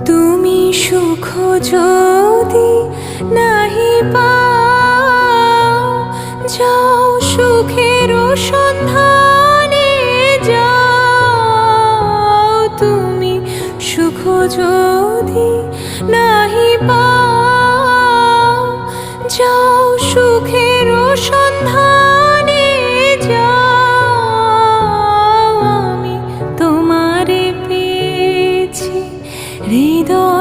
তুমি সুখ যদি নাহি পাও, যাও সুখের সন্ধানে যাও। তুমি সুখ যদি নাহি পাও, যাও সুখের সন্ধানে যাও। আমি তোমারে পেয়েছি হৃদয়